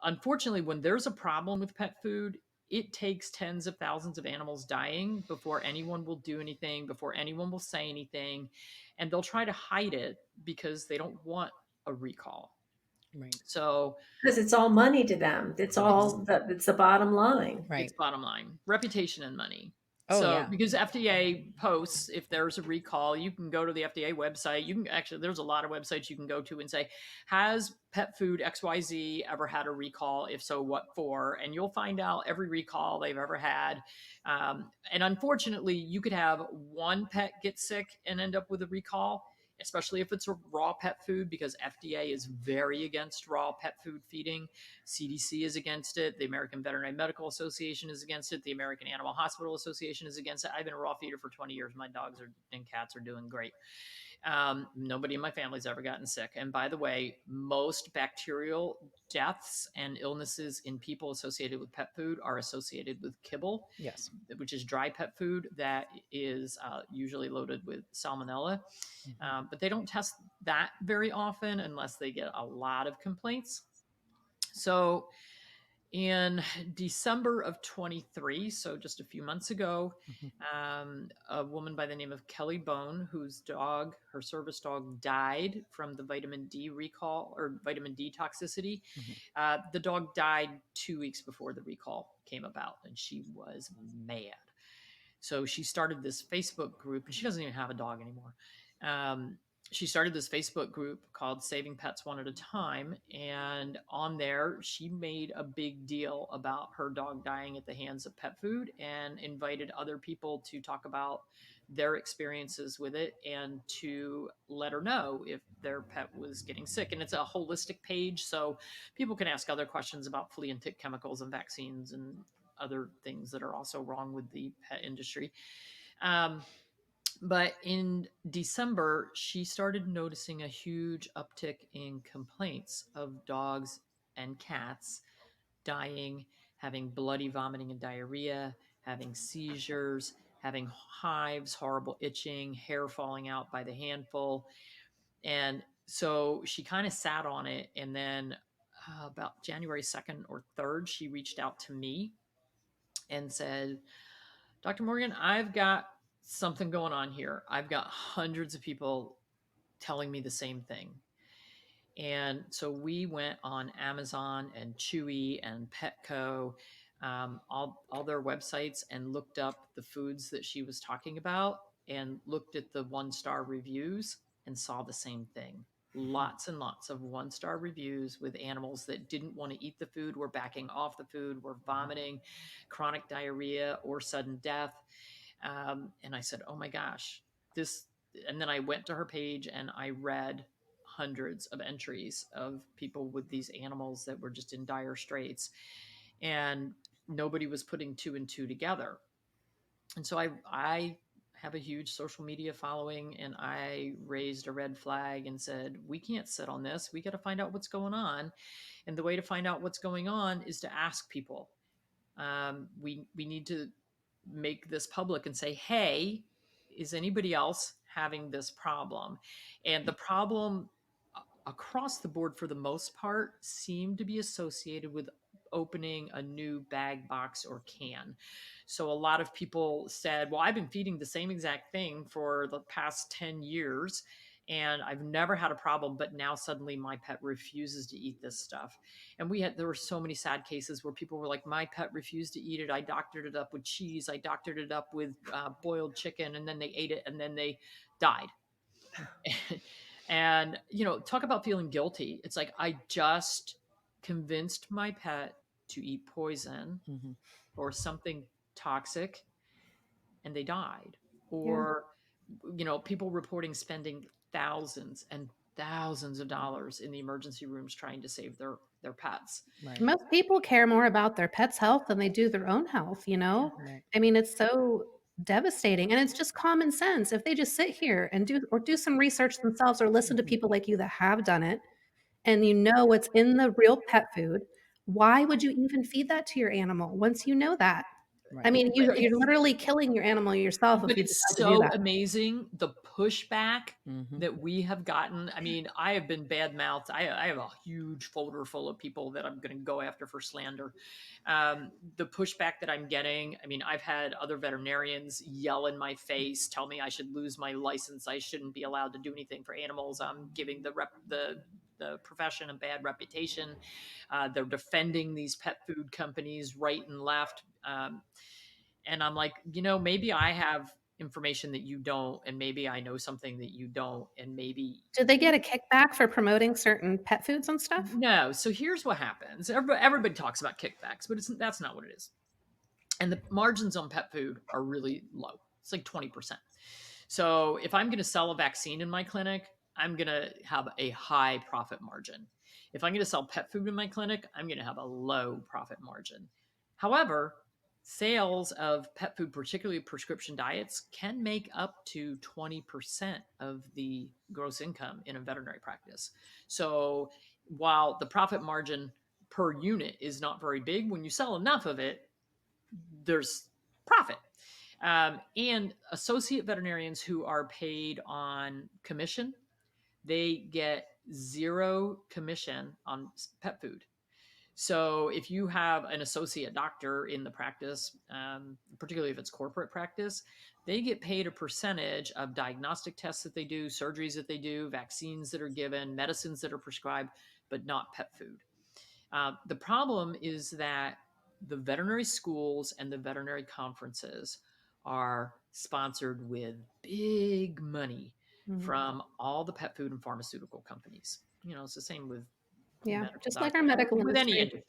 unfortunately, when there's a problem with pet food, it takes tens of thousands of animals dying before anyone will do anything, before anyone will say anything. And they'll try to hide it because they don't want a recall. Right. So Because it's all money to them. it's It's the bottom line. Right. it's bottom line, reputation and money. Oh So yeah. because FDA posts, if there's a recall, you can go to the FDA website. You can actually, there's a lot of websites you can go to and say, has pet food XYZ ever had a recall? If so, what for? And you'll find out every recall they've ever had. And unfortunately, you could have one pet get sick and end up with a recall, especially if it's a raw pet food, because FDA is very against raw pet food feeding. CDC is against it. The American Veterinary Medical Association is against it. The American Animal Hospital Association is against it. I've been a raw feeder for 20 years. My dogs and cats are doing great. Nobody in my family's ever gotten sick. And by the way, most bacterial deaths and illnesses in people associated with pet food are associated with kibble, Yes. which is dry pet food that is usually loaded with salmonella. But they don't test that very often unless they get a lot of complaints. So in December of 23, so just a few months ago, Mhm. a woman by the name of Kelly Bone, whose dog, her service dog, died from the vitamin D recall or vitamin D toxicity. Mhm. The dog died 2 weeks before the recall came about, and she was mad. So she started this Facebook group, and she doesn't even have a dog anymore. Um, she started this Facebook group called Saving Pets One at a Time. And on there, she made a big deal about her dog dying at the hands of pet food and invited other people to talk about their experiences with it and to let her know if their pet was getting sick. And it's a holistic page, so people can ask other questions about flea and tick chemicals and vaccines and other things that are also wrong with the pet industry. Um, but in December, she started noticing a huge uptick in complaints of dogs and cats dying, having bloody vomiting and diarrhea, having seizures, having hives, horrible itching, hair falling out by the handful. And so she kind of sat on it. And then about January 2nd or 3rd, she reached out to me and said, Dr. Morgan, I've got something going on here. I've got hundreds of people telling me the same thing. And so we went on Amazon and Chewy and Petco, all their websites, and looked up the foods that she was talking about and looked at the 1-star reviews and saw the same thing. Lots and lots of 1-star reviews with animals that didn't want to eat the food, were backing off the food, were vomiting, chronic diarrhea, or sudden death. And I said, oh my gosh, this. And then I went to her page and I read hundreds of entries of people with these animals that were just in dire straits. And nobody was putting two and two together. And so I have a huge social media following, and I raised a red flag and said, we can't sit on this. We got to find out what's going on. And the way to find out what's going on is to ask people. We need to make this public and say, hey, is anybody else having this problem? And the problem across the board, for the most part, seemed to be associated with opening a new bag, box, or can. So a lot of people said, well, I've been feeding the same exact thing for the past 10 years and I've never had a problem, but now suddenly my pet refuses to eat this stuff. And there were so many sad cases where people were like, my pet refused to eat it. I doctored it up with cheese. I doctored it up with boiled chicken, and then they ate it and then they died. And, talk about feeling guilty. It's like, I just convinced my pet to eat poison Mhm. or something toxic and they died. Yeah. Or, people reporting spending thousands and thousands of dollars in the emergency rooms trying to save their pets. Right. Most people care more about their pet's health than they do their own health, you know? Right. I mean, it's so devastating, and it's just common sense. If they just sit here and do some research themselves or listen to Mhm. people like you that have done it, and you know what's in the real pet food, why would you even feed that to your animal once you know that? I Right. mean, But you're it's literally killing your animal yourself if but you it's decide to do so that. amazing the pushback Mhm. that we have gotten. I mean, I have been bad mouthed. I have a huge folder full of people that I'm going to go after for slander. The pushback that I'm getting, I mean, I've had other veterinarians yell in my face, tell me I should lose my license. I shouldn't be allowed to do anything for animals. I'm giving the profession a bad reputation. They're defending these pet food companies right and left. And I'm like, maybe I have information that you don't, and maybe I know something that you don't, and maybe Do they get a kickback for promoting certain pet foods and stuff? no. So here's what happens. Everybody talks about kickbacks, but that's not what it is. And the margins on pet food are really low. It's like 20%. So if I'm going to sell a vaccine in my clinic, I'm going to have a high profit margin. If I'm going to sell pet food in my clinic, I'm going to have a low profit margin. However, sales of pet food, particularly prescription diets, can make up to 20% of the gross income in a veterinary practice. So while the profit margin per unit is not very big, when you sell enough of it, there's profit. And associate veterinarians who are paid on commission, they get zero commission on pet food. So if you have an associate doctor in the practice, particularly if it's corporate practice, they get paid a percentage of diagnostic tests that they do, surgeries that they do, vaccines that are given, medicines that are prescribed, but not pet food. The problem is that the veterinary schools and the veterinary conferences are sponsored with big money Mhm. from all the pet food and pharmaceutical companies. It's the same with Yeah, medical just like our doctors, medical with any industry. industry.